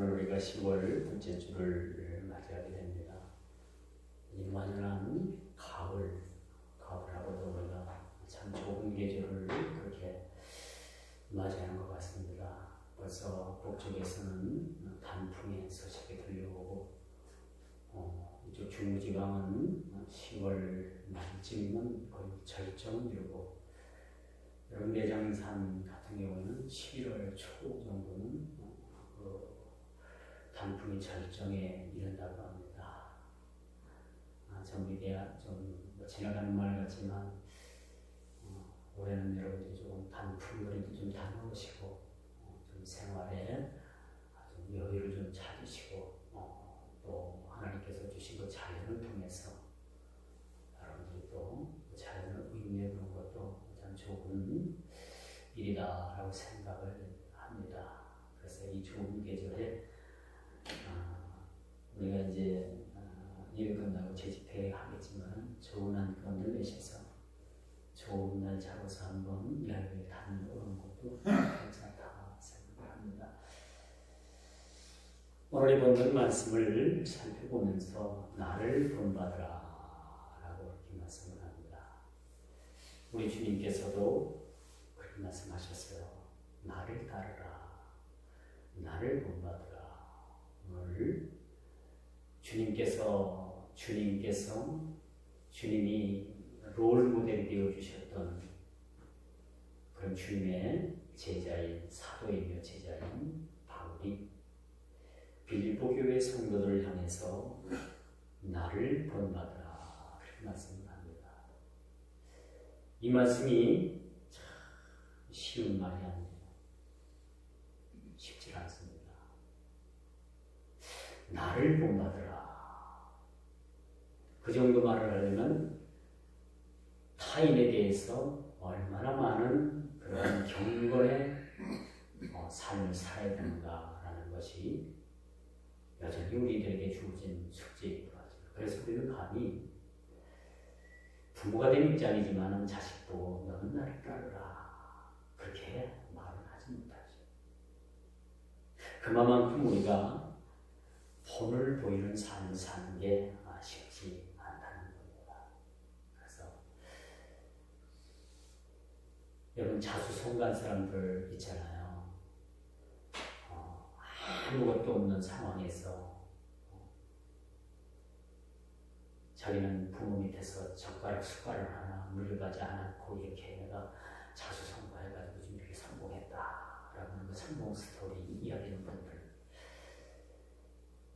오늘 우리가 10월 둘째 주를 맞이하게 됩니다. 이 완연한 가을하고도 우리가 참 좋은 계절을 그렇게 맞이하는 것 같습니다. 벌써 북쪽에서는 단풍의 소식이 들려오고 이쪽 중부지방은 10월 말쯤이면 거의 절정을 이루고 여름 내장산 같은 경우는 11월 초 정도는 단풍이 절정에 이른다고 합니다. 전부 좀 지나가는 말 같지만 올해는 여러분들이 좀 단풍거리도 좀 다녀오시고 좀 생활에 좀 여유를 좀 찾으시고 또 하나님께서 주신 그 자연을 통해서 여러분들이 또 자연을 의미해보는 것도 참 좋은 일이다라고 생각을 합니다. 그래서 이 좋은 계절에 우리가 이제 일 끝나고 재집회 하겠지만 좋은 안건을 내셔서 좋은 날 잡아서 한번 여행을 다녀오는 것도 괜찮다 생각합니다. 오늘 본문 말씀을 살펴보면서 나를 본받으라 라고 이렇게 말씀을 합니다. 우리 주님께서도 그렇게 말씀하셨어요. 나를 따르라, 나를 본받으라. 오늘 주님이 롤 모델이 되어 주셨던 그런 주님의 제자인 사도이며 제자인 바울이 빌립보 교회 성도들을 향해서 나를 본받으라 그렇게 말씀을 합니다. 이 말씀이 참 쉬운 말이 아니에요. 쉽지 않습니다. 나를 본받으라. 그 정도 말을 하려면 타인에 대해서 얼마나 많은 그런 경건의 삶을 살아야 되는가라는 것이 여전히 우리들에게 주어진 숙제이기도 하죠. 그래서 우리는 감히 부모가 된 입장이지만 자식 보고 너는 나를 따르라 그렇게 말을 하지 못하죠. 그만큼 우리가 본을 보이는 삶을 사는 게 쉽지 않다는 겁니다. 그래서 여러분 자수성가한 사람들 있잖아요. 아무것도 없는 상황에서 자기는 부모 밑에서 젓가락 숟가락 하나 물려가지 않았고 이렇게 내가 자수성가해가지고 좀 이렇게 성공했다라는 그 성공 스토리 이야기하는 분들,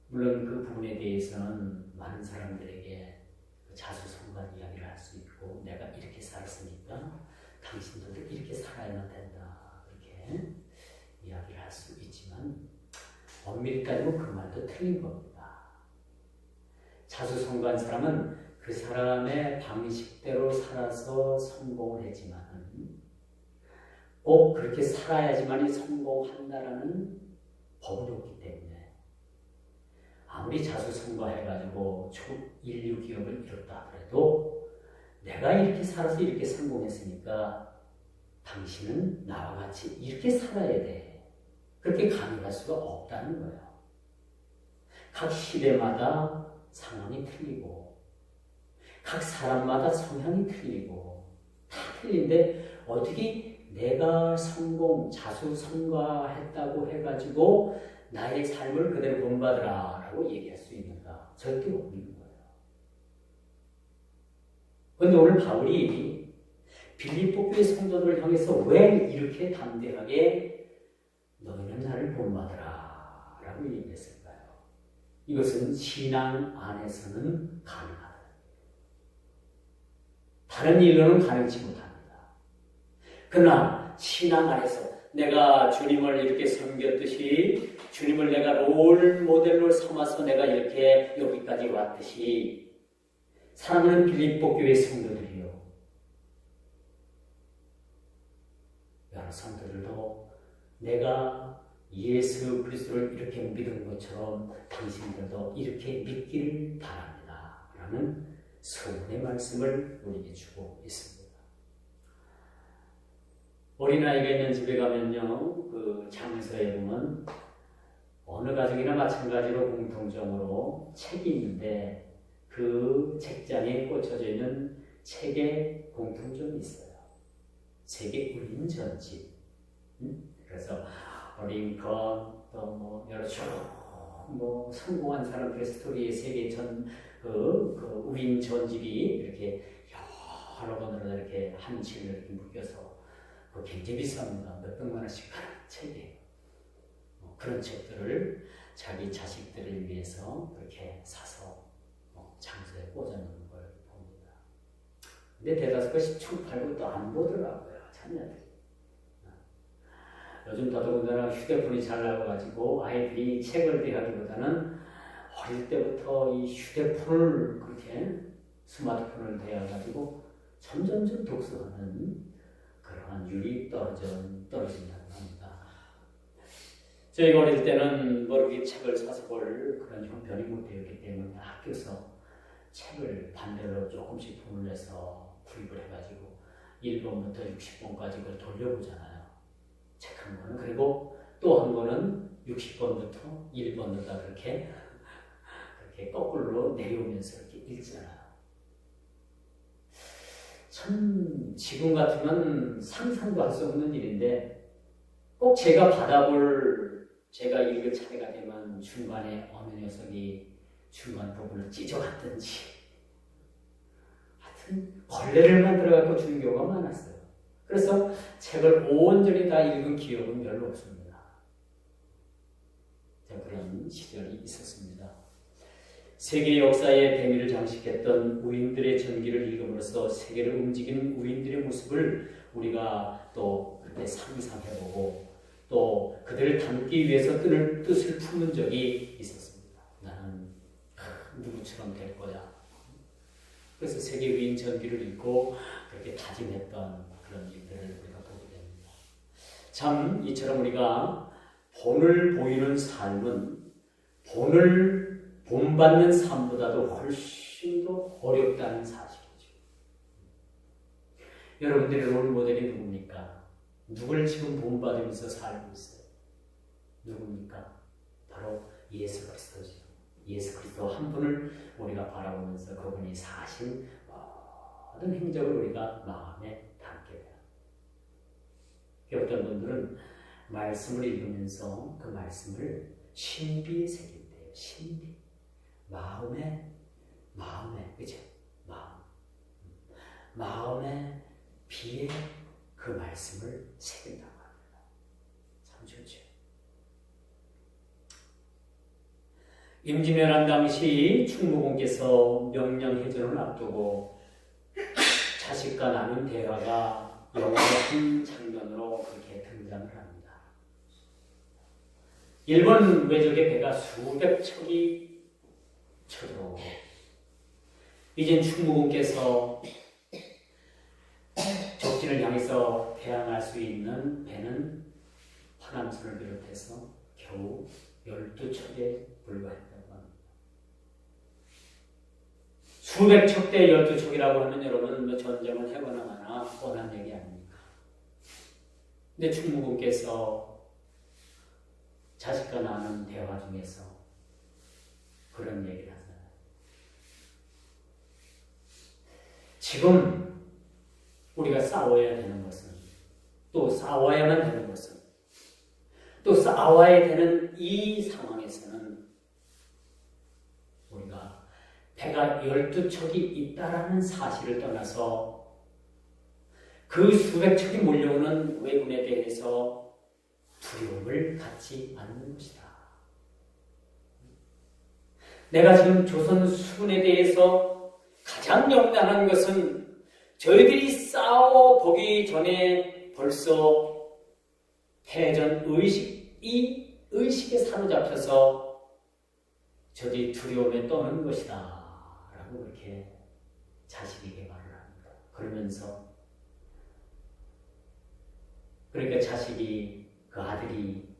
물론 그 부분에 대해서는 많은 사람들에게 그 자수성가한 이야기를 할 수 있고 내가 이렇게 살았으니까 당신들도 이렇게 살아야만 된다 이렇게 이야기를 할 수 있지만 엄밀히 따지면 그 말도 틀린 겁니다. 자수성가한 사람은 그 사람의 방식대로 살아서 성공을 했지만 꼭 그렇게 살아야지만이 성공한다라는 법은 없기 때문에 아무리 자수성가해가지고 인류 기업을 이뤘다 하더라도 내가 이렇게 살아서 이렇게 성공했으니까 당신은 나와 같이 이렇게 살아야 돼. 그렇게 강요할 수가 없다는 거예요. 각 시대마다 상황이 틀리고 각 사람마다 성향이 틀리고 다 틀린데 어떻게 내가 자수성가했다고 해가지고 나의 삶을 그대로 본받으라 라고 얘기할 수 있는가? 절대 없는 거예요. 그런데 오늘 바울이 빌립보 교회 성도들을 향해서 왜 이렇게 담대하게 너희는 나를 본받으라 라고 얘기했을까요? 이것은 신앙 안에서는 가능하다. 다른 일로는 가능치 못합니다. 그러나 신앙 안에서 내가 주님을 이렇게 섬겼듯이 주님을 내가 롤 모델로 삼아서 내가 이렇게 여기까지 왔듯이 사랑하는 빌립보 교회 성도들이요. 여러 성도들도 내가 예수 그리스도를 이렇게 믿은 것처럼 당신들도 이렇게 믿기를 바랍니다. 라는 소원의 말씀을 우리에게 주고 있습니다. 어린아이가 있는 집에 가면요, 그 장소에 보면 어느 가족이나 마찬가지로 공통적으로 책이 있는데 그 책장에 꽂혀져 있는 책에 공통점이 있어요. 세계 우인 전집. 그래서 링컨 또 여러 성공한 사람들의 스토리의 세계 그 우인 전집이 이렇게 여러 번으로 이렇게 한 책을 이렇게 묶여서 굉장히 비쌉니다. 몇백만 원씩 하는 책이에요. 그런 책들을 자기 자식들을 위해서 그렇게 사서 장소에 꽂아놓는 걸 봅니다. 근데 대다수가 10층 팔고 또 안 보더라고요. 자녀들이. 요즘 더더군다나 휴대폰이 잘 나와가지고 아이들이 책을 대하기보다는 어릴 때부터 이 휴대폰을 그렇게 스마트폰을 대해가지고 점점점 독서하는 그러한 율이 떨어진다고 합니다. 저희가 어릴 때는 이렇게 책을 사서 볼 그런 형편이 못 되었기 때문에 학교에서 책을 반대로 조금씩 돈을 내서 구입을 해가지고 1번부터 60번까지 그걸 돌려보잖아요. 책 한 권은. 그리고 또 한 권은 60번부터 1번으로 그렇게 거꾸로 내려오면서 이렇게 읽잖아요. 참 지금 같으면 상상도 할 수 없는 일인데 꼭 제가 읽을 차례가 되면 중간에 어느 녀석이 중간 부분을 찢어갔든지 하여튼 걸레를 만들어갖고 주는 경우가 많았어요. 그래서 책을 온전히 다 읽은 기억은 별로 없습니다. 그런 시절이 있었습니다. 세계 역사의 대미를 장식했던 우인들의 전기를 읽음으로써 세계를 움직이는 우인들의 모습을 우리가 또 그때 상상해보고 또 그들을 담기 위해서 뜻을 품은 적이 있었습니다. 나는 누구처럼 될 거야. 그래서 세계 위인 전기를 읽고 그렇게 다짐했던 그런 일들을 우리가 보게 됩니다. 참 이처럼 우리가 본을 보이는 삶은 본받는 삶보다도 훨씬 더 어렵다는 사실이죠. 여러분들의 롤모델이 누굽니까? 누굴 지금 본받으면서 살고 있어요? 누굽니까? 바로 예수 그리스도죠. 예수 그리스도 한 분을 우리가 바라보면서 그분이 사신 모든 행적을 우리가 마음에 담게 돼요. 어떤 분들은 말씀을 읽으면서 그 말씀을 신비에 새긴대요. 신비. 마음에, 그죠? 마음의 비에 그 말씀을 새긴다고 합니다. 참 좋죠. 임진왜란 당시 충무공께서 명량해전을 앞두고 자식과 나눈 대화가 영화의 한 장면으로 그렇게 등장을 합니다. 일본 외적의 배가 수백 척이 쳐들어오고 이젠 충무공께서 적진을 향해서 대항할 수 있는 배는 화남선을 비롯해서 겨우 12척에 불과했다고 합니다. 수백 척대 12척이라고 하면 여러분 전쟁을 해거나 마나 뻔한 얘기 아닙니까? 근데 충무공께서 자식과 나눈 대화 중에서 그런 얘기를 하잖아요. 지금 우리가 싸워야 되는 것은 또 싸워야만 되는 것은 또 싸워야 되는 이 상황에서는 우리가 배가 12척이 있다라는 사실을 떠나서 그 수백 척이 몰려오는 왜군에 대해서 두려움을 갖지 않는 것이다. 내가 지금 조선 수군에 대해서 가장 명단한 것은 저희들이 싸워보기 전에 벌써 패전 이 의식에 사로잡혀서 저들이 두려움에 떠는 것이다 라고 그렇게 자식에게 말을 합니다. 그러면서 그러니까 자식이 그 아들이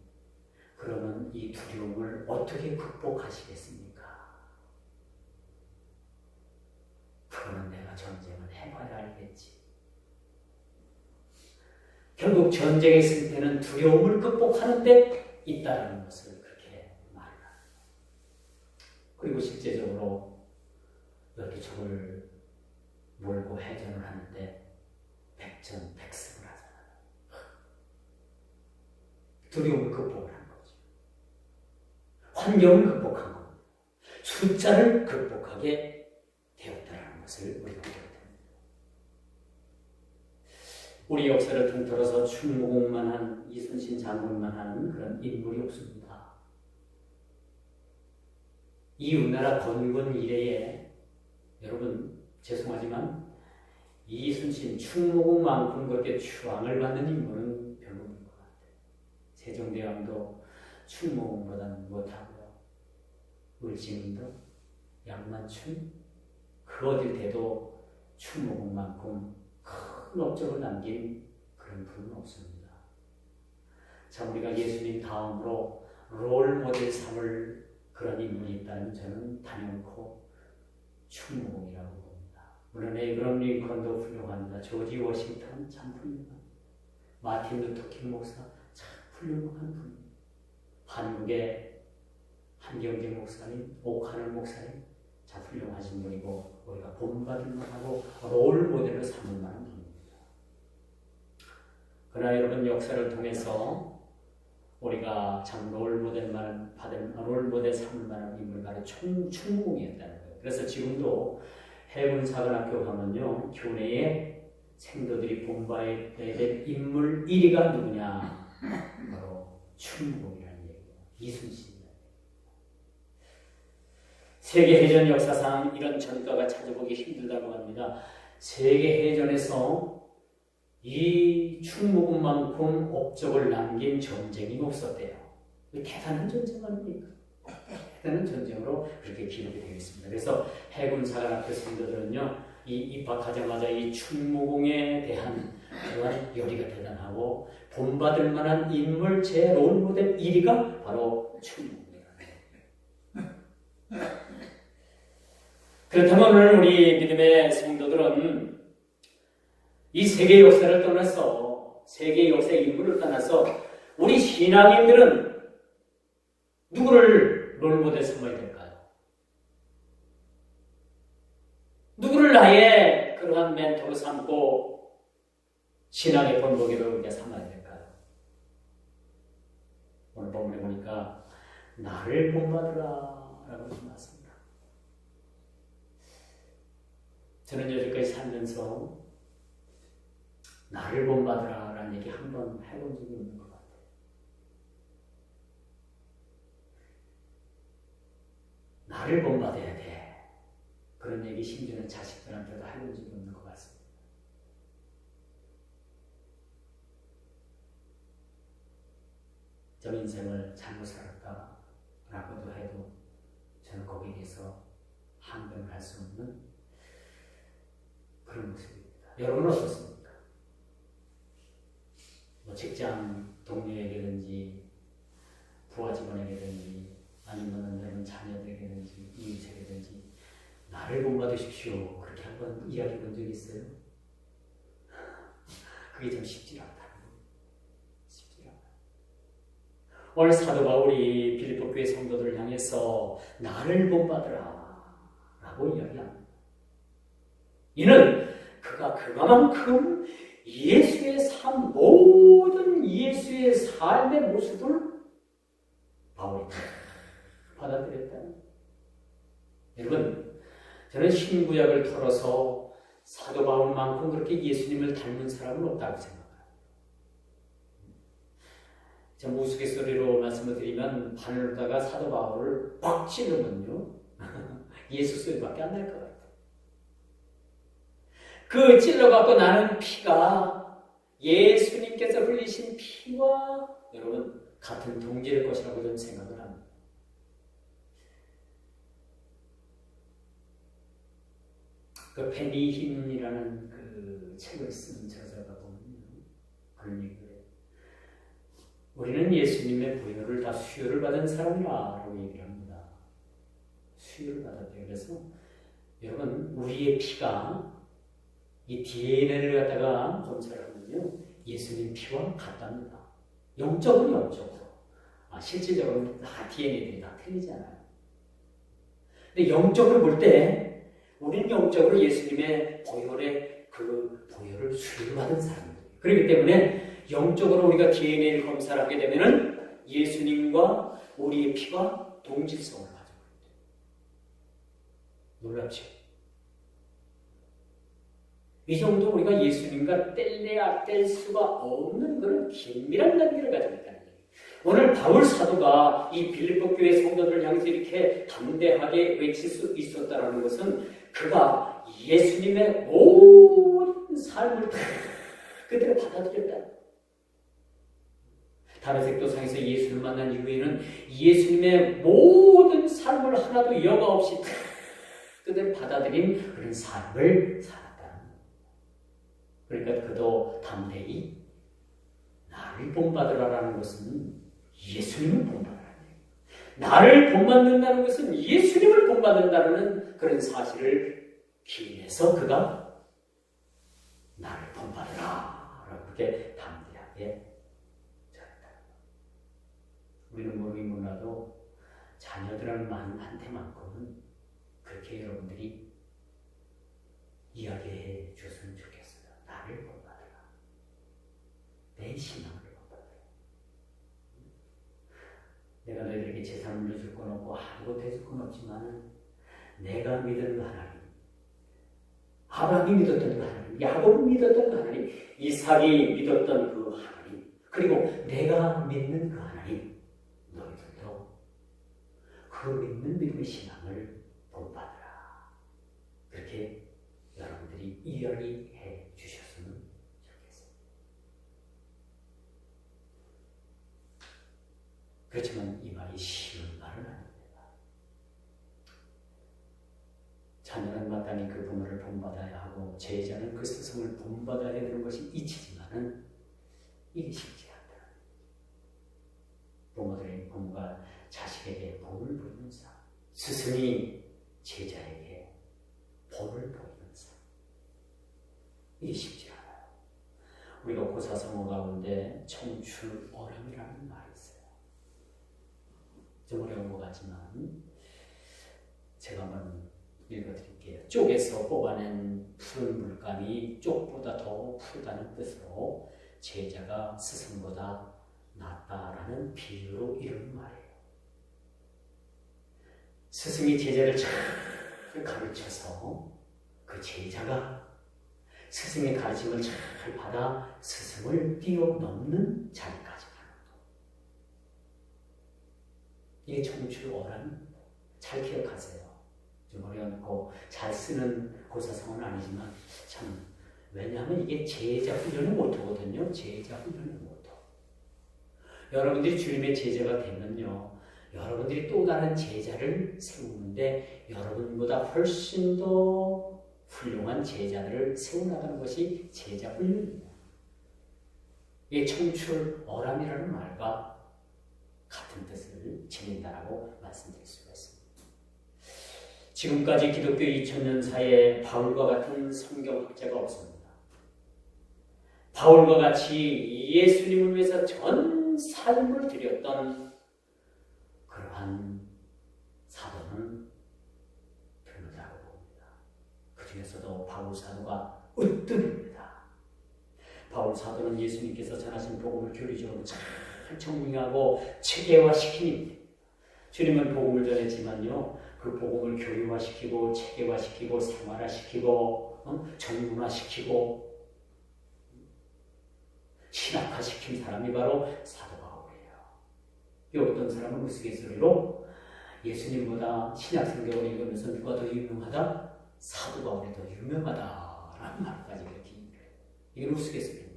그러면 이 두려움을 어떻게 극복하시겠습니까? 그거는 내가 전쟁을 해봐야 알겠지. 결국 전쟁의 승패는 두려움을 극복하는 데 있다는 것을 그렇게 그리고 실제적으로 이렇게 적을 몰고 해전을 하는데 백전백승을 하잖아요. 두려움을 극복을 한 거죠. 환경을 극복한 겁니다. 숫자를 극복하게 되었다는 것을 우리가 보게 됩니다. 우리 역사를 통틀어서 충무공만한 이순신 장군만 하는 그런 인물이 없습니다. 이 우리나라 건국 이래에 여러분 죄송하지만 이순신 충무공만큼 그렇게 추앙을 받는 인물은 별로 없는 것 같아요. 세종대왕도 충무공보다는 못하고요. 을지문도 양만춘 그 어딜 대도 충무공만큼 큰 업적을 남긴 그런 분은 없습니다. 참 우리가 예수님 다음으로 롤모델 삼을 그런 인물이 있다면 저는 단연코 충무공이라고 봅니다. 물론 에이브럼 링컨도 훌륭합니다. 조지 워싱턴 참 훌륭합니다. 마틴 루터킹 목사 참 훌륭한 분입니다. 한국의 한경재 목사님, 오카널 목사님 참 훌륭하신 분이고 우리가 본받을 만하고 롤모델로 삼을 만한 분입니다. 그러나 여러분 역사를 통해서 우리가 참 롤모델 삼을 만한 인물 바로 충무공이었다는 거예요. 그래서 지금도 해군사관학교 가면요 교내에 생도들이 본받아야 될 인물 1위가 누구냐? 바로 충무공이라는 얘기예요. 이순신이라는 얘기예요. 세계해전 역사상 이런 전가가 찾아보기 힘들다고 합니다. 세계해전에서 이 충무공만큼 업적을 남긴 전쟁이 없었대요. 대단한 전쟁 아닙니까? 대단한 전쟁으로 그렇게 기록이 되어 있습니다. 그래서 해군사관학교 생도들은요, 이 입학하자마자 이 충무공에 대한 그러한 열의가 대단하고 본받을 만한 인물 제 롤모델 1위가 바로 충무공이라는 거예요. 그렇다면 오늘 우리 믿음의 성도들은 이 세계 역사를 떠나서 세계 역사의 인물을 떠나서 우리 신앙인들은 누구를 롤모델 삼아야 될까요? 누구를 나의 그러한 멘토로 삼고 신앙의 본보기로 우리가 삼아야 될까요? 오늘 본문에 보니까 나를 본받으라 라고 말씀합니다. 저는 여지까지 살면서 나를 본받으라 라는 얘기 한 번 해본 적이 없는 것 같아요. 나를 본받아야 돼. 그런 얘기 심지어는 자식들한테도 해본 적이 없는 것 같습니다. 저 인생을 잘못 살았다 라고도 해도 저는 거기에 대해서 항변을 할 수 없는 그런 모습입니다. 여러분은 어떻습니까? 뭐 직장 동료에게든지 부하 직원에게든지 아니면 여러분 자녀들에게든지 이웃에게든지 나를 본받으십시오 그렇게 한번 이야기해 본 적 있어요? 그게 좀 쉽지 않다. 쉽지 않아요. 오늘 사도 바울이 빌립보 교회 성도들을 향해서 나를 본받으라 라고 이야기합니다. 이는 그가 그만큼 예수의 삶, 모든 예수의 삶의 모습을 바울이 다 받아들였다. 여러분, 저는 신구약을 털어서 사도 바울만큼 그렇게 예수님을 닮은 사람은 없다고 생각해요. 좀 우스갯소리로 말씀을 드리면 바늘로다가 사도 바울을 빡 찌르면요 예수 소리밖에 안 날 것 같아요. 그 찔러갖고 나는 피가 예수님께서 흘리신 피와 여러분 같은 동질일 것이라고 저는 생각을 합니다. 그 페니힘이라는 그 책을 쓴 저자가 보면 그런 얘기를 해요. 우리는 예수님의 보혈을 다 수혈을 받은 사람이라고 얘기를 합니다. 수혈을 받았대요. 그래서 여러분 우리의 피가 이 DNA를 갖다가 검사를 하면요 예수님 피와 같답니다. 영적은 영적으로 실질적으로는 다 DNA들이 다 틀리잖아요. 근데 영적으로 볼 때 우리는 영적으로 예수님의 보혈의 그 보혈을 수료받은 사람들. 그렇기 때문에 영적으로 우리가 DNA 검사를 하게 되면은 예수님과 우리의 피가 동질성을 가지고 있대요. 놀랍죠? 이 정도 우리가 예수님과 뗄래야 뗄 수가 없는 그런 긴밀한 관계를 가지고 있다는 거예요. 오늘 바울 사도가 이 빌립보 교회 성도들을 향해서 이렇게 담대하게 외칠 수 있었다는 것은 그가 예수님의 모든 삶을 다 그대로 받아들였다. 다메섹 도상에서 예수를 만난 이후에는 예수님의 모든 삶을 하나도 여과 없이 다 그대로 받아들인 그런 삶을 살았다. 그러니까 그도 담대히 나를 본받으라라는 것은 예수님을 본받으라는 거예요. 나를 본받는다는 것은 예수님을 본받는다는 그런 사실을 기인해서 그가 나를 본받으라 라고 그렇게 담대하게 전했다. 우리는 모르긴 몰라도 자녀들한테만큼은 그렇게 여러분들이 이야기해 줬으면 좋겠어요. 나를 본받으라. 내 신앙을 본받으라. 내가 너희들에게 재산을 물려줄 건 없고 아무것도 해줄 건 없지만 내가 믿은 그 하나님, 아브라함이 믿었던 그 하나님, 야곱이 믿었던 그 하나님, 이삭이 믿었던 그 하나님, 그리고 내가 믿는 그 하나님, 너희들도 그 믿는 믿음의 신앙을 본받으라. 그렇게 여러분들이 이야기해 주셨으면 좋겠습니다. 그렇지만 이 말이 쉬운 말은 아닙니다. 자녀는 마땅히 그 부모를 본받아야 하고 제자는 그 스승을 본받아야 되는 것이 이치지만은 이게 쉽지 않다. 부모가 자식에게 본을 보이는 삶, 스승이 제자에게 본을 보이는 삶, 이게 쉽지 않아요. 우리가 고사성어 가운데 청출어람이라는 말이 있어요. 좀 어려운 것 같지만 제가 한번 읽어드릴게요. 쪽에서 뽑아낸 푸른 물감이 쪽보다 더 푸르다는 뜻으로 제자가 스승보다 낫다라는 비유로 이런 말이에요. 스승이 제자를 잘 가르쳐서 그 제자가 스승의 가르침을 잘 받아 스승을 뛰어넘는 자리까지 가는 것. 이게 청출어람입니다. 잘 기억하세요. 좀 어려운고 잘 쓰는 고사성어는 아니지만 참 왜냐하면 이게 제자 훈련의 모토거든요. 제자 훈련의 모토. 여러분들이 주님의 제자가 되면요, 여러분들이 또 다른 제자를 세우는데 여러분보다 훨씬 더 훌륭한 제자들을 세워나가는 것이 제자 훈련입니다. 이게 청출어람이라는 말과 같은 뜻을 지닌다라고 말씀드릴 수가 있습니다. 지금까지 기독교 2000년사에 바울과 같은 성경학자가 없습니다. 바울과 같이 예수님을 위해서 전 삶을 드렸던 그러한 사도는 드물다고 봅니다. 그 중에서도 바울 사도가 으뜸입니다. 바울 사도는 예수님께서 전하신 복음을 교리적으로 잘 정리하고 체계화시키니 주님은 복음을 전했지만요, 그 복음을 교리화시키고 체계화시키고 생활화시키고 정문화시키고 신학화시킨 사람이 바로 사도 바울이에요. 이 어떤 사람은 우스갯소리로 예수님보다 신약 성경을 읽으면서 누가 더 유명하다? 사도 바울이 더 유명하다라는 말까지 이렇게 얘기해요. 이건 우스갯소리입니다.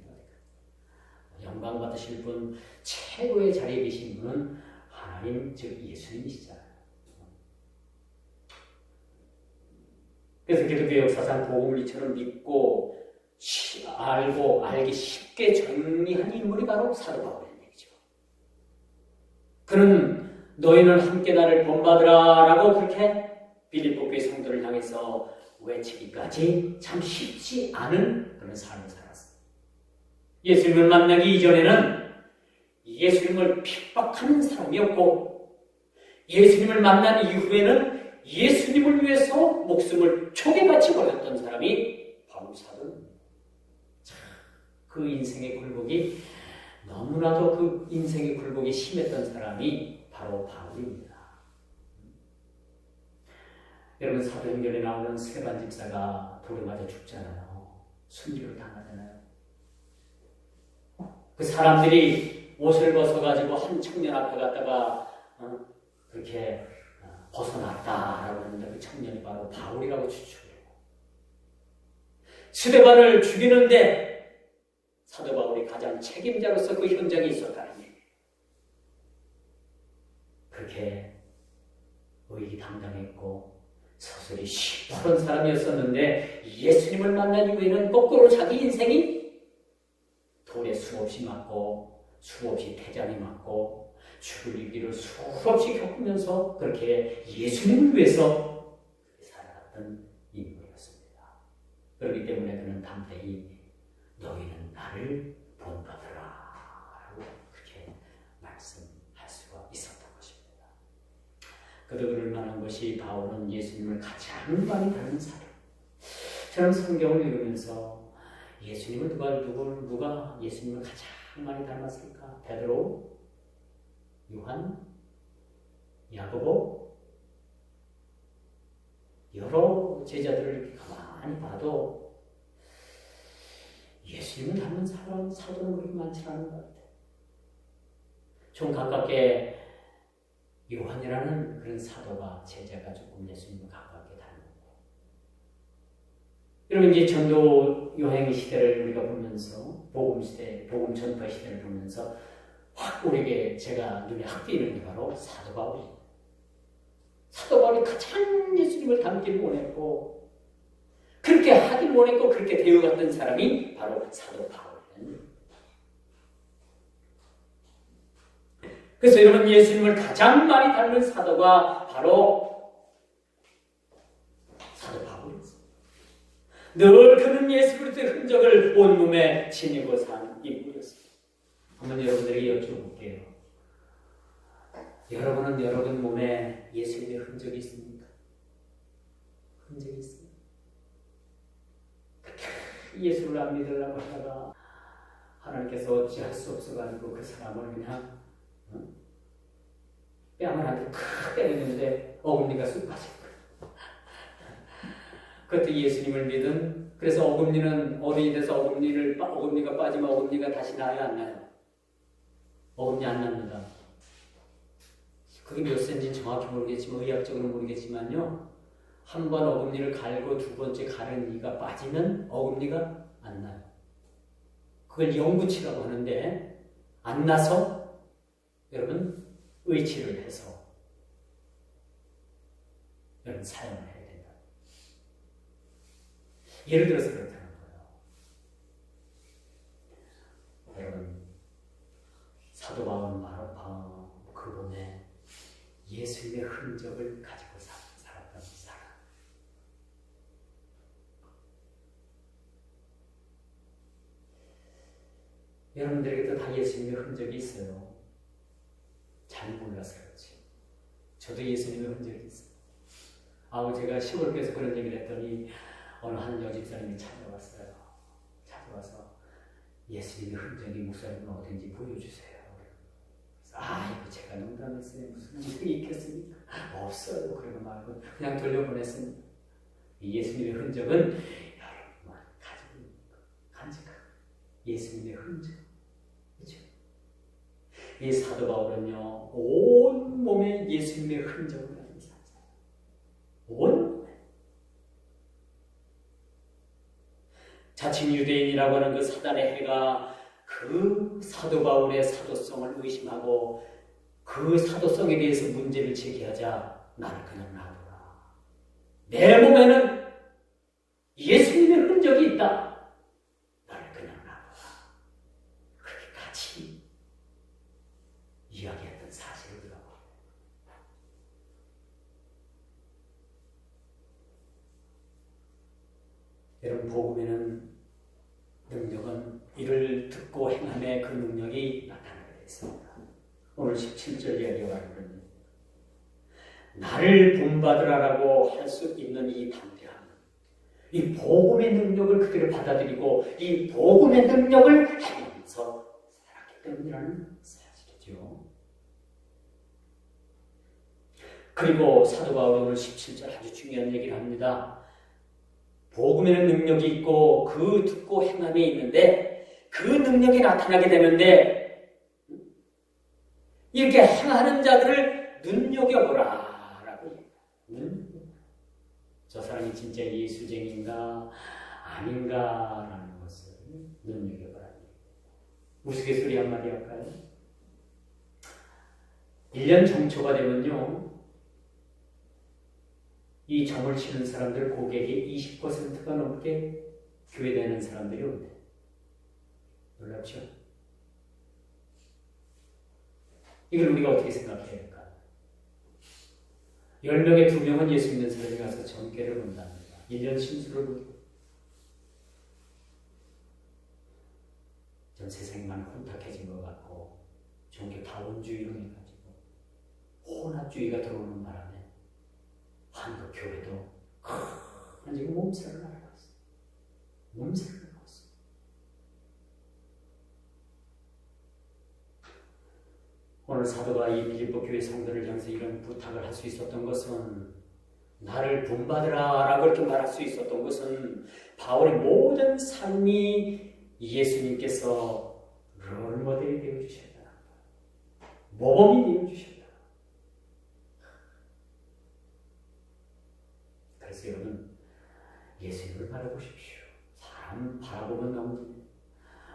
영광 받으실 분, 최고의 자리에 계신 분은 하나님, 즉 예수님이시잖아요. 그래서 기독교 역사상 복음을 이처럼 믿고 알기 쉽게 정리한 인물이 바로 사도 바울이라는 얘기죠. 그는 너희는 함께 나를 본받으라 라고 그렇게 빌립보 교회 성도를 향해서 외치기까지 참 쉽지 않은 그런 삶을 살았어요. 예수님을 만나기 이전에는 예수님을 핍박하는 사람이었고, 예수님을 만난 이후에는 예수님을 위해서 목숨을 초계같이 버렸던 사람이 바로 사도입니다. 그 인생의 굴곡이 너무나도 그 인생의 굴곡이 심했던 사람이 바로 바울입니다. 여러분 사도행전에 나오는 스데반 집사가 돌에 맞아 죽잖아요. 순교를 당하잖아요. 그 사람들이 옷을 벗어가지고 한 청년 앞에 갔다가 그렇게 벗어났다라고 하는데 그 청년이 바로 바울이라고 추측해요. 스데반을 죽이는데 사도 바울이 가장 책임자로서 그 현장에 있었다는 얘기예요. 그렇게 의기당당했고 서슬이 시퍼런 사람이었었는데 예수님을 만난 이후에는 거꾸로 자기 인생이 돌에 수없이 맞고 수없이 태장이 맞고 죽을 위기를 수없이 겪으면서 그렇게 예수님을 위해서 살아갔던 인물이었습니다. 그렇기 때문에 그는 담대히 너희는 나를 본받으라 라고 그렇게 말씀할 수가 있었던 것입니다. 그도 그럴 만한 것이 바울은 예수님을 가장 많이 닮은 사람. 저는 성경을 읽으면서 예수님을 누가 예수님을 가장 많이 닮았을까? 베드로, 요한, 야고보, 여러 제자들을 이렇게 가만히 봐도 예수님을 닮은 사람, 사도는 그렇게 많지 않은 것 같아요. 좀 가깝게 요한이라는 그런 사도가 제자가 조금 예수님을 가깝게 닮았고, 여러분 이제 전도 여행 시대를 우리가 보면서 복음 시대, 복음 전파 시대를 보면서 확 우리에게 제가 눈에 확 띄는 게 바로 사도 바울입니다. 사도 바울이 가장 예수님을 닮기를 원했고 그렇게 하길 원했고 그렇게 되어갔던 사람이 바로 사도 바울입니다. 그래서 여러분 예수님을 가장 많이 닮은 사도가 바로 사도 바울이었습니다. 늘 그는 예수 그리스도의 흔적을 온몸에 지니고 산 인물이었습니다. 한번 여러분들에게 여쭤볼게요. 여러분은 여러분 몸에 예수님의 흔적이 있습니까? 흔적이 있습니다. 예수를 안 믿으려고 하다가 하나님께서 어찌할 수 없어가지고 그 사람을 그냥 뺨을 한 대 탁 때리는데 어금니가 쑥 빠진 거예요. 그것도 예수님을 믿은, 그래서 어금니는 어른이 돼서 어금니가 빠지면 어금니가 다시 나요, 안 나요? 어금니 안 납니다. 그게 몇 센치인지 정확히 모르겠지만, 의학적으로 모르겠지만요, 한 번 어금니를 갈고 두 번째 가른 이가 빠지면 어금니가 안 나요. 그걸 영구치라고 하는데, 안 나서 여러분 의치를 해서 여러분 사용을 해야 된다. 예를 들어서 그렇다는 거예요. 여러분 사도 바울은 바로 그 몸에 예수님의 흔적을 가지고 살았던 사람. 여러분들에게도 다 예수님의 흔적이 있어요. 잘 몰라서 그렇지. 저도 예수님의 흔적이 있어요. 제가 시골교에서 그런 얘기를 했더니 어느 한 여집사님이 찾아왔어요. 찾아와서 예수님의 흔적이 목사님은 어딘지 보여주세요. 이거 제가 농담했어요. 무슨 흔적이 있겠습니까? 없어요. 그러고 말고 그냥 돌려보냈습니다. 예수님의 흔적은 여러분만 가지고 있는 거, 간직하고 예수님의 흔적. 그렇죠? 이 사도 바울은요, 온 몸에 예수님의 흔적을 가지고 살았어요. 온 몸에. 자칭 유대인이라고 하는 그 사단의 해가 그 사도 바울의 사도성을 의심하고 그 사도성에 대해서 문제를 제기하자 나를 그냥 놔둬라. 내 몸에는 예수님의 흔적이 있다. 나를 그냥 놔둬라. 그렇게 같이 이야기했던 사실을 우리가 봐요. 여러분 복음에는 능력은 이를 듣고 행함의 그 능력이 나타나게 되어 있습니다. 오늘 17절 이야기가 바로 그런 나를 본받으라라고 할 수 있는 이 담대함, 이 복음의 능력을 그대로 받아들이고 이 복음의 능력을 행하면서 살았기 때문이라는 사실이죠. 그리고 사도 바울이 오늘 17절 아주 중요한 얘기를 합니다. 복음에는 능력이 있고 그 듣고 행함에 있는데 그 능력이 나타나게 되는데 이렇게 행하는 자들을 눈여겨보라 라고 얘기합니다. 저 사람이 진짜 예수쟁이인가 아닌가라는 것을 눈여겨보라. 우스갯소리 한마디 할까요? 1년 정초가 되면요, 이 점을 치는 사람들 고객의 20%가 넘게 교회되는 사람들이 온대. 놀랍죠? 이걸 우리가 어떻게 생각해야 될까? 10명에 2명은 예수 믿는 사람이 가서 점괘를 본답니다. 1년 신수를 보고. 전 세상만 혼탁해진 것 같고 종교 다원주의로 해가지고 혼합주의가 들어오는 바람에 한국 교회도 지금 몸살을 앓고 있어요. 몸살을 앓고 있어요. 오늘 사도가 이 빌립보 교회 성도를 향해서 이런 부탁을 할 수 있었던 것은, 나를 본받으라 라고 이렇게 말할 수 있었던 것은 바울의 모든 삶이 예수님께서 롤모델이 되어주셨다, 모범이 되어주셨다. 그래서 여러분, 예수님을 바라보십시오. 사람 바라보면 넘어집니다.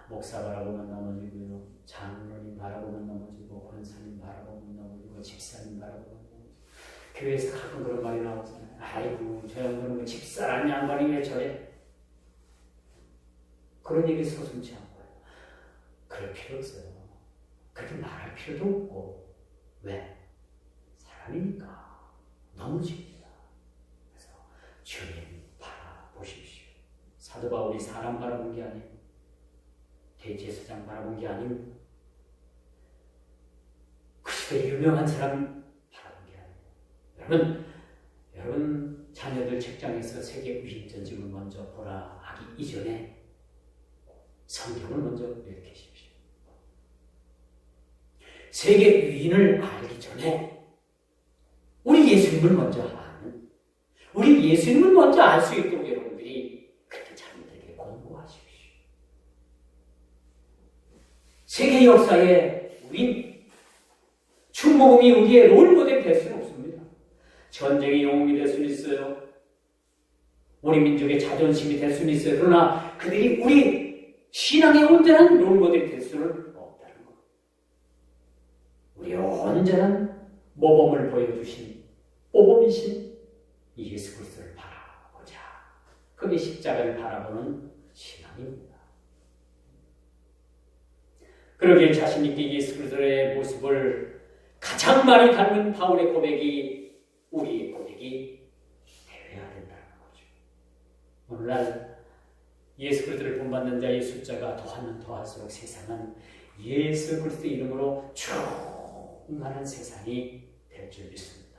목사 바라보면 넘어지고요, 장로님 바라보면 넘어지고, 권사님 바라보면 넘어지고, 집사님 바라보면 넘어지고. 교회에서 가끔 그런 말이 나오잖아요. 아이고, 저 양반은 뭐 집사라는 양반이 왜 저래? 그런 얘기 서슴지 않고요. 그럴 필요 없어요. 그렇게 말할 필요도 없고. 왜? 사람이니까 넘어집니다. 주님 바라보십시오. 사도 바울이 사람 바라본 게 아니고 대제사장 바라본 게 아니고 그 시대 유명한 사람 바라본 게 아니에요. 여러분 자녀들 책장에서 세계 위인 전집을 먼저 보라 하기 이전에 성경을 먼저 읽으십시오. 세계 위인을 알기 전에 우리 예수님을 먼저 아는, 우리 예수님을 먼저 알 수 있도록 여러분들이 그렇게 자녀들에게 공부하십시오. 세계 역사에 우린 충복음이 우리의 롤모델이 될 수는 없습니다. 전쟁의 영웅이 될 수는 있어요. 우리 민족의 자존심이 될 수는 있어요. 그러나 그들이 우리 신앙의 온전한 롤모델이 될 수는 없다는 것. 우리 온전한 모범을 보여주신 모범이신 예수 그리스도를 바라보자. 그게 십자가를 바라보는 신앙입니다. 그러기에 자신 있게 예수 그리스도의 모습을 가장 많이 닮은 바울의 고백이 우리의 고백이 되어야 된다는 거죠. 오늘날 예수 그리스도를 본받는 자의 숫자가 더하면 더할수록 세상은 예수 그리스도 이름으로 충만한 세상이 될 줄 믿습니다.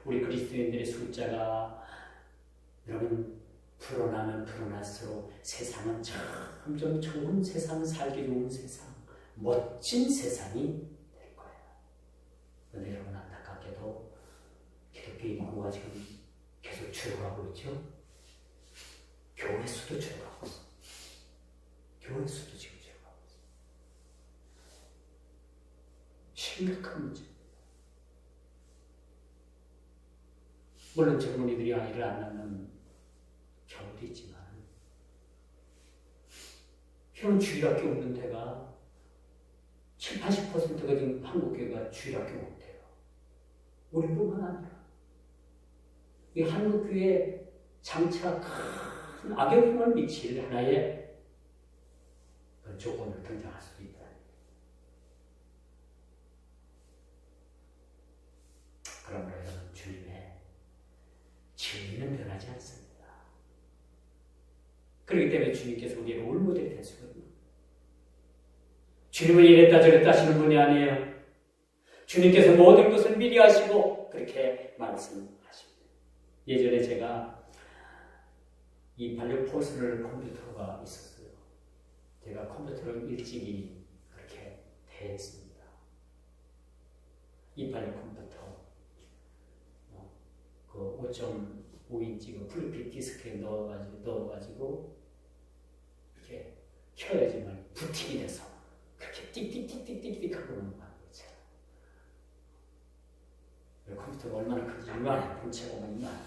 우리 그리스도인들의 숫자가 여러분 불어나면 불어날수록 세상은 점점 좋은 세상, 살기 좋은 세상, 멋진 세상이 될 거예요. 그런데 여러분 안타깝게도 기독교 인구가 지금 계속 줄어가고 있죠. 교회 수도 줄어가고 있어요. 교회 수도 지금 줄어가고 있어요. 심각한 문제입니다. 물론 젊은이들이 아이를 안 낳는 경우도 있지만 현 주일학교 없는 데가 70~80%가 지금 한국교회가 주일학교 못해요. 우리뿐만 아니라 이 한국교회에 장차 큰 악영향을 미칠 하나의 그런 조건을 등장할 수도 있다. 그러므로 여러분 주님의 진리는 변하지 않습니다. 그렇기 때문에 주님께서 우리의 롤모델이 될 수가 있는 거예요. 주님은 이랬다 저랬다 하시는 분이 아니에요. 주님께서 모든 것을 미리 하시고 그렇게 말씀하십니다. 예전에 제가 286 포스를 컴퓨터가 있었어요. 제가 컴퓨터를 일찍이 그렇게 대했습니다. 286 컴퓨터. 그 5.5인치 그 플로피 디스크에 넣어가지고 이렇게 켜야지만 부팅이 돼서 그렇게 띡띡띡띡띡 하고 오는 거예요. 컴퓨터가 얼마나 큰지 이만해. 본체가 이만해.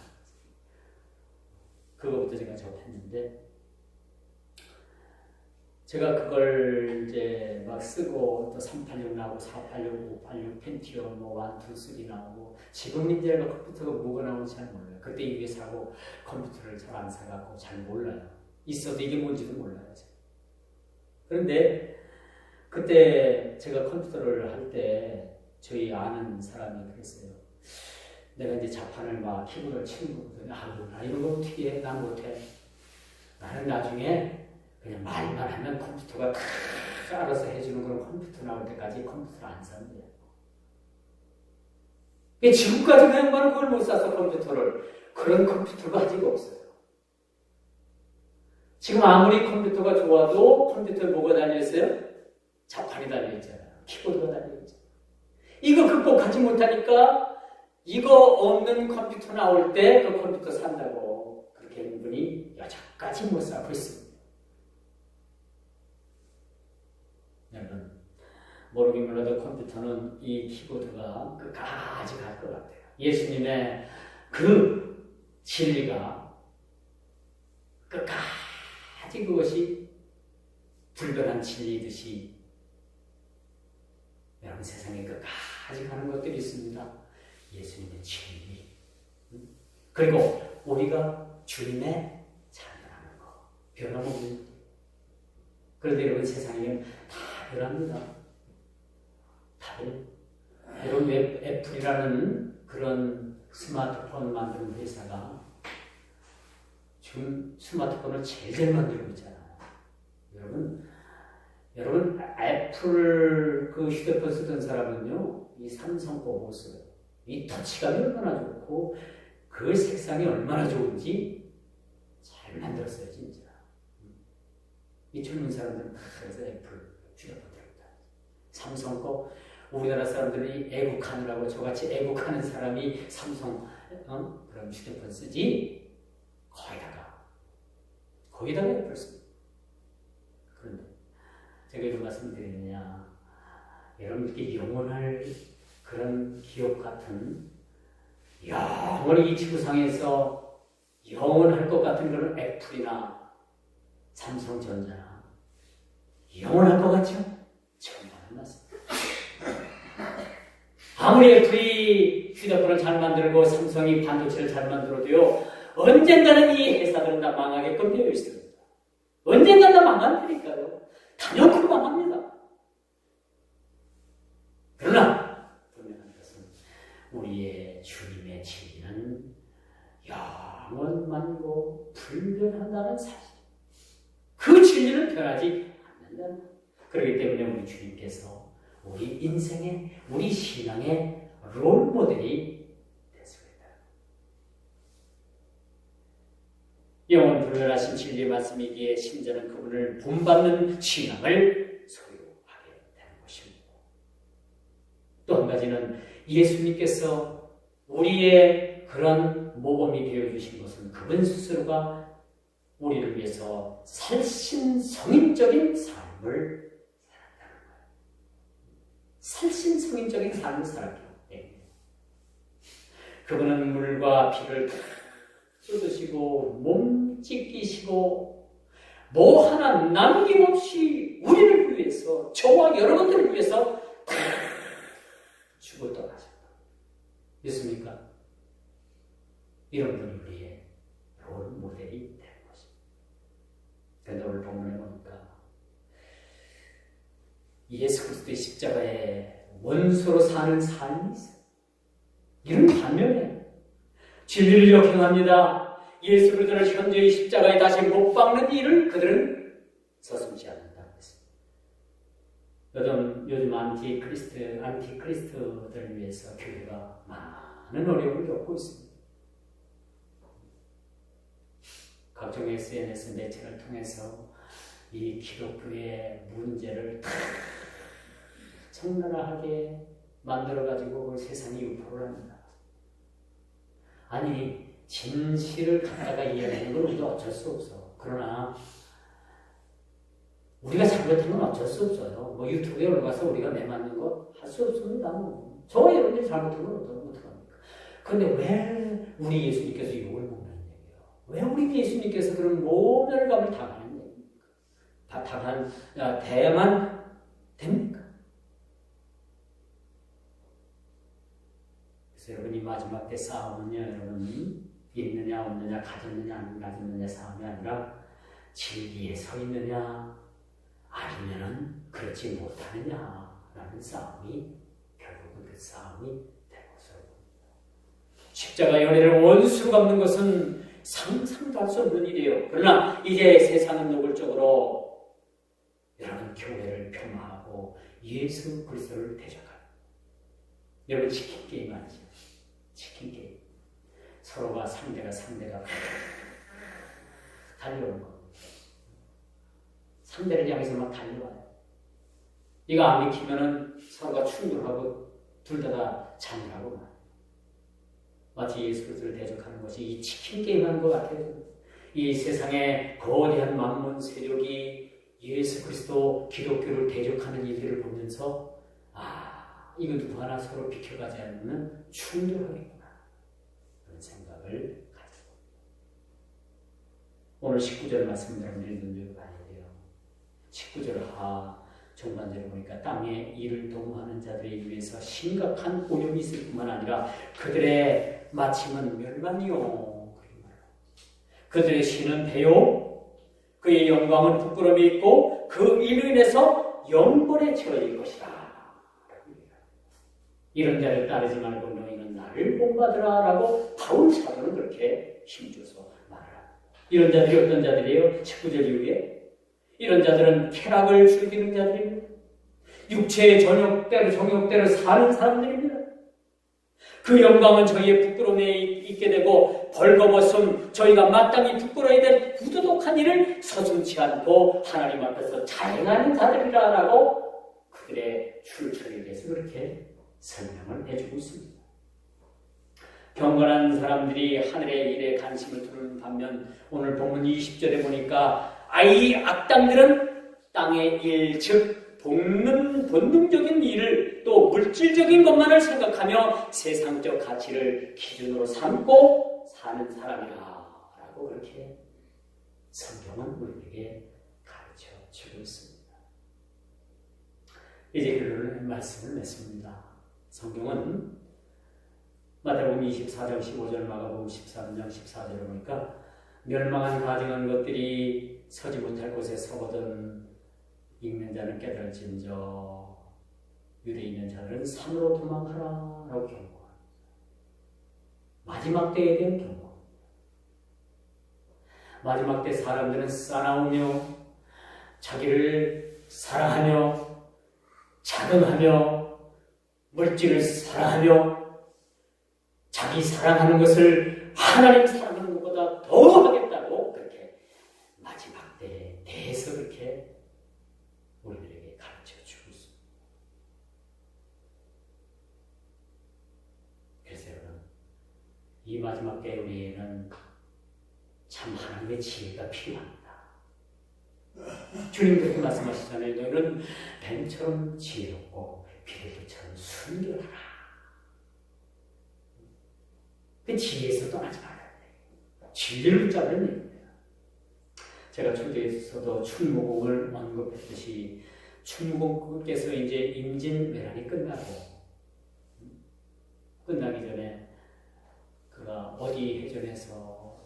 그거부터 제가 접했는데 제가 그걸 이제 막 쓰고 또 386 나오고 486, 586, 펜티엄 뭐 1, 2, 3 나오고 지금 이제 컴퓨터가 뭐가 나오는지 잘 몰라요. 그때 이게 사고 컴퓨터를 잘 안 사갖고 잘 몰라요. 있어도 이게 뭔지도 몰라요. 그런데 그때 제가 컴퓨터를 할 때 저희 아는 사람이 그랬어요. 내가 이제 자판을 막 키보드를 치는 거 보더니 나 이런 거 어떻게 해? 난 못해. 나는 나중에 그냥 말만 하면 컴퓨터가 다 알아서 해주는 그런 컴퓨터 나올 때까지 컴퓨터를 안 삽니다. 지금까지 그 양반은 그걸 못 샀어, 컴퓨터를. 그런 컴퓨터가 아직 없어요. 지금 아무리 컴퓨터가 좋아도 컴퓨터에 뭐가 달려있어요? 자판이 달려있잖아요. 키보드가 달려있잖아요. 이거 극복하지 못하니까 이거 없는 컴퓨터 나올 때 그 컴퓨터 산다고 그렇게 하는 분이 여자까지 못 사고 있습니다. 여러분, 모르긴 몰라도 컴퓨터는 이 키보드가 끝까지 갈 것 같아요. 예수님의 그 진리가 끝까지 그것이 불변한 진리이듯이 여러분 세상에 끝까지 가는 것들이 있습니다. 예수님의 진리. 그리고 우리가 주님의 자녀라는 거. 변함없는. 그런데 여러분 세상에는 다 변합니다. 다들. 여러분 애플이라는 그런 스마트폰 만드는 회사가 지금 스마트폰을 제일 만들고 있잖아요. 여러분 애플 그 휴대폰 쓰던 사람은요, 이 삼성 거 못 써요. 이 터치감이 얼마나 좋고 그 색상이 얼마나 좋은지 잘 만들었어요, 진짜. 이 젊은 사람들은 다 그래서 애플 휴대폰 들었다. 삼성 거 우리나라 사람들이 애국하느라고 저같이 애국하는 사람이 삼성 그런 휴대폰 쓰지 거기다가 애플 씁니다. 그런데 제가 이런 말씀 드리느냐, 여러분 이렇게 영원할 그런 기업 같은 영원히 이 지구상에서 영원할 것 같은 그런 애플이나 삼성전자나 영원할 것 같죠? 전혀 안 맞습니다. 아무리 애플이 휴대폰을 잘 만들고 삼성이 반도체를 잘 만들어도요, 언젠가는 이 회사들은 다 망하게끔 되어 있습니다. 언젠가는 다 망할 테니까요. 단연코 망합니다. 그러나 분명한 것은 우리의 주님의 진리는 영원만고 불변한다는 사실. 그 진리는 변하지 않는다는 것. 그렇기 때문에 우리 주님께서 우리 인생의, 우리 신앙의 롤모델이 됐습니다. 영원 불변하신 진리의 말씀이기에 신자는 그분을 본받는 신앙을 소유하게 되는 것입니다. 또 한 가지는 예수님께서 우리의 그런 모범이 되어주신 것은 그분 스스로가 우리를 위해서 살신성인적인 삶을 살았다는 거예요. 살신성인적인 삶을 살았기 때문에 그분은 물과 피를 쏟으시고 몸 찢기시고 뭐 하나 남김없이 우리를 위해서, 저와 여러분들을 위해서 다 죽어 떠나셨다. 믿습니까? 이런 분이 우리의 롤 모델이 되는 것입니다. 그런데 오늘 본문에 보니까 예수 그리스도의 십자가에 원수로 사는 삶이 있어요. 이런 반면에 진리를 역행합니다. 예수 그리스도를 현재의 십자가에 다시 못 박는 일을 그들은 서슴지 않는다고 했습니다. 요즘 안티크리스트들을 위해서 교회가 많은 어려움을 겪고 있습니다. 각종 SNS 매체를 통해서 이 기독교의 문제를 다 적나라하게 만들어가지고 세상이 유포를 합니다. 아니, 진실을 갖다가 이해하는 건 우리가 어쩔 수 없어. 그러나 우리가 잘못한 건 어쩔 수 없어요. 뭐 유튜브에 올라가서 우리가 내맞는 거 할 수 없습니다. 뭐. 저 여러분이 잘못한 건 어떡합니까? 근데 왜 우리 예수님께서 욕을 먹는 얘기예요? 왜 우리 예수님께서 그런 모멸감을 당하는 얘기입니까? 대만 됩니까? 그래서 여러분이 마지막 때 싸움은요, 여러분, 있느냐 없느냐, 가졌느냐 안 가졌느냐 싸움이 아니라 진리에 서 있느냐 아니면은 그렇지 못하느냐라는 싸움이 결국은 그 싸움이 된 것으로 봅니다. 십자가 연애를 원수 갚는 것은 상상도 할 수 없는 일이에요. 그러나 이제 세상은 노골적으로 여러분 교회를 폄하하고 예수 그리스도를 대적하는 여러분 치킨 게임 아니죠? 치킨 게임. 서로가 상대가 달려오는 겁니다. 상대를 향해서 막 달려와요. 이거 안 비키면은 서로가 충돌하고 둘 다 잔인하고 말. 마치 예수 그리스도를 대적하는 것이 이 치킨 게임하는 것 같아요. 이 세상의 거대한 만문 세력이 예수 그리스도 기독교를 대적하는 일들을 보면서 이거 누구 하나 서로 비켜가지 않으면 충돌하겠구나. 그런 생각을 가지고 오늘 19절 말씀을 여러분들이 눈여겨봐야 돼요. 19절 전반절에 보니까 땅에 일을 도모하는 자들에 위해서 심각한 오염이 있을 뿐만 아니라 그들의 마침은 멸망이요. 그들의 신은 배요. 그의 영광은 부끄러움이 있고 그 일로 인해서 영벌에 처해질 것이다. 이런 자를 따르지 말고 너희는 나를 본받으라 라고 바울 사도는 그렇게 힘줘서 말합니다. 이런 자들이 어떤 자들이에요? 19절 이후에 이런 자들은 쾌락을 즐기는 자들입니다. 육체의 정욕대로 사는 사람들입니다. 그 영광은 저희의 부끄러움에 있게 되고 벌거벗음 저희가 마땅히 부끄러워야 될 부도덕한 일을 서슴지 않고 하나님 앞에서 자행하는 자들이라 라고 그들의 출처에 대해서 그렇게 설명을 해주고 있습니다. 경건한 사람들이 하늘의 일에 관심을 두는 반면 오늘 본문 20절에 보니까 이 악당들은 땅의 일, 즉 본능적인 일을 또 물질적인 것만을 생각하며 세상적 가치를 기준으로 삼고 사는 사람이라 라고 그렇게 성경은 우리에게 가르쳐주고 있습니다. 이제 결론의 말씀을 맺습니다. 성경은 마태복음 24장 15절, 마가복음 13장 14절을 보니까 멸망한 가증한 것들이 서지 못할 곳에 서거든 읽는 자는 깨달을진저 유대에 있는 자들은 산으로 도망하라 라고 경고합니다. 마지막 때에 대한 경고. 마지막 때 사람들은 싸나우며 자기를 사랑하며 자긍하며 물질을 사랑하며 자기 사랑하는 것을 하나님 사랑하는 것보다 더 하겠다고 그렇게 마지막 때에 대해서 그렇게 우리들에게 가르쳐주고 있습니다. 그래서 여러분 이 마지막 때에 우리에는 참 하나님의 지혜가 필요합니다. 주님 그렇게 말씀하시잖아요. 너희는 뱀처럼 지혜롭고 비둘기처럼 순결하라. 그 지혜에서 떠나지 말아야 돼. 진리를 붙잡는 얘기입니다. 제가 초대에서도 춘무공을 언급했듯이 춘무공께서 이제 임진왜란이 끝나기 전에 그가 어디 해전에서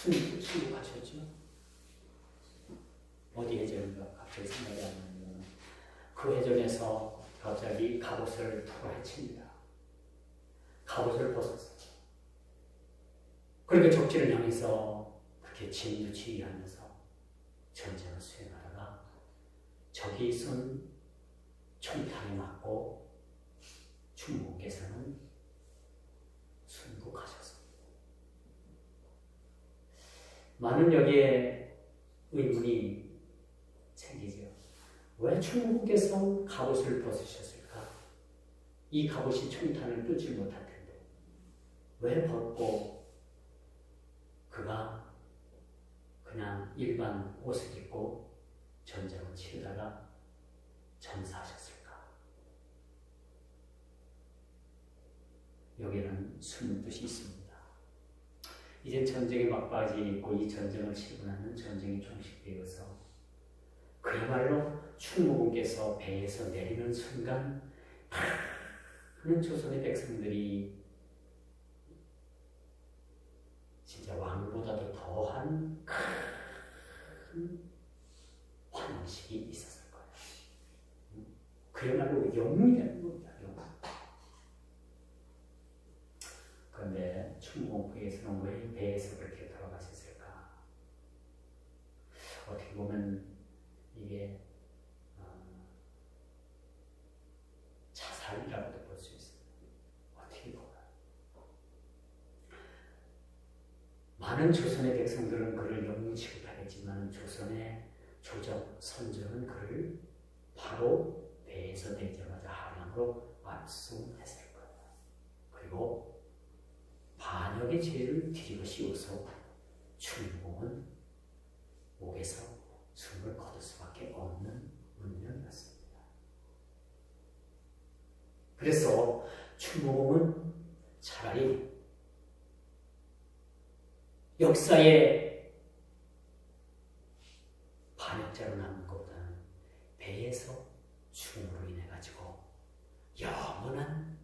순국하셨죠? 어디 해전인가 갑자기 생각이 안 나는데 그 해전에서 갑자기 갑옷을 풀어헤칩니다. 갑옷을 벗었어요. 그렇게 적진을 향해서 그렇게 진두치휘하면서 전쟁을 수행하다가 적이 쏜 총탄에 맞고 충무께서는 순국하셨습니다. 많은 여기에 의문이 생기죠. 왜 충무께서 갑옷을 벗으셨을까? 이 갑옷이 총탄을 뚫지 못할 텐데 왜 벗고 그가 그냥 일반 옷을 입고 전쟁을 치르다가 전사하셨을까? 여기에는 숨은 뜻이 있습니다. 이제 전쟁의 막바지에 있고 이 전쟁을 치르고 나면 전쟁이 종식되어서 그야말로 충무공께서 배에서 내리는 순간 많은 조선의 백성들이 진짜 왕보다도 더한 큰 환원식이 있었을 거예요. 그야말로 영웅이라는 겁니다. 영웅. 그런데 충무공께서는 왜 배에서 그렇게 돌아가셨을까? 어떻게 보면 이게 자살이라고도 볼 수 있습니다. 어떻게 보면 많은 조선의 백성들은 그를 영웅 취급하겠지만 조선의 조정, 선조는 그를 바로 배에서 내리자마자 한양으로 압송했을 거예요. 그리고 반역의 죄를 뒤집어 씌워서 충무공은 목에서 숨을 거둘 수밖에 없는 운명이었습니다. 그래서 충무공은 차라리 역사의 반역자로 남는 것보다는 배에서 죽음으로 인해 가지고 영원한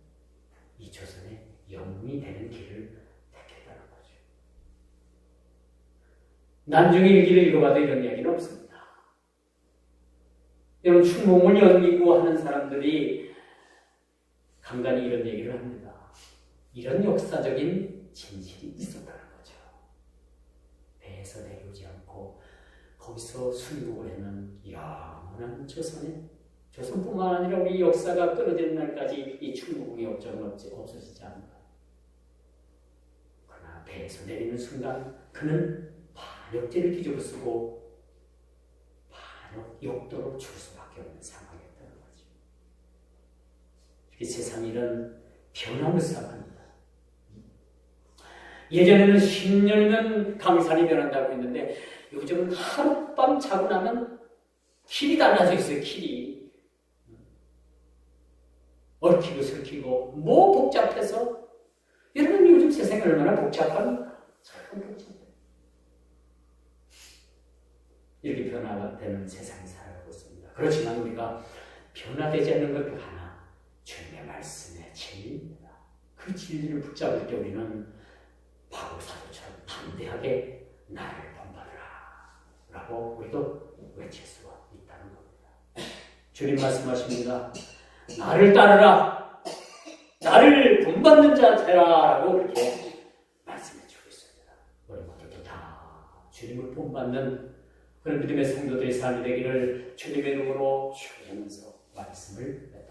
이 조선의 영웅이 되는 길을 택했다는 거죠. 난중에 일기를 읽어봐도 이런 이야기는 없습니다. 여러분, 충무공을 연기구하는 사람들이 간간히 이런 얘기를 합니다. 이런 역사적인 진실이 있었다는 거죠. 배에서 내려오지 않고 거기서 순국을 하는 영원한 조선뿐만 아니라 우리 역사가 끊어지는 날까지 이 충무공의 업적은 없어지지 않는다. 그러나 배에서 내리는 순간 그는 반역죄를 뒤집어 쓰고 반역 욕도로 줄 수밖에 없는 상황이었다는 거죠. 이 세상이 이런 변화무쌍합니다. 예전에는 10년이면 강산이 변한다고 했는데 요즘은 하룻밤 자고 나면 길이 달라져 있어요. 길이 얽히고 설키고 뭐 복잡해서 여러분 요즘 세상이 얼마나 복잡합니까? 참 복잡해요. 이렇게 변화되는 세상에 살아가고 있습니다. 그렇지만 우리가 변화되지 않는 것 하나, 주님의 말씀의 진리입니다. 그 진리를 붙잡을 때 우리는 바울 사도처럼 담대하게 나를 본받으라 라고 우리도 외칠 수가 있다는 겁니다. 주님 말씀하십니다. 나를 따르라, 나를 본받는 자 되라 라고 그렇게 말씀해 주고 있습니다. 우리 모두도 다 주님을 본받는 그런 믿음의 성도들의 삶이 되기를 주님의 이름으로 축원하면서 말씀을 맺도록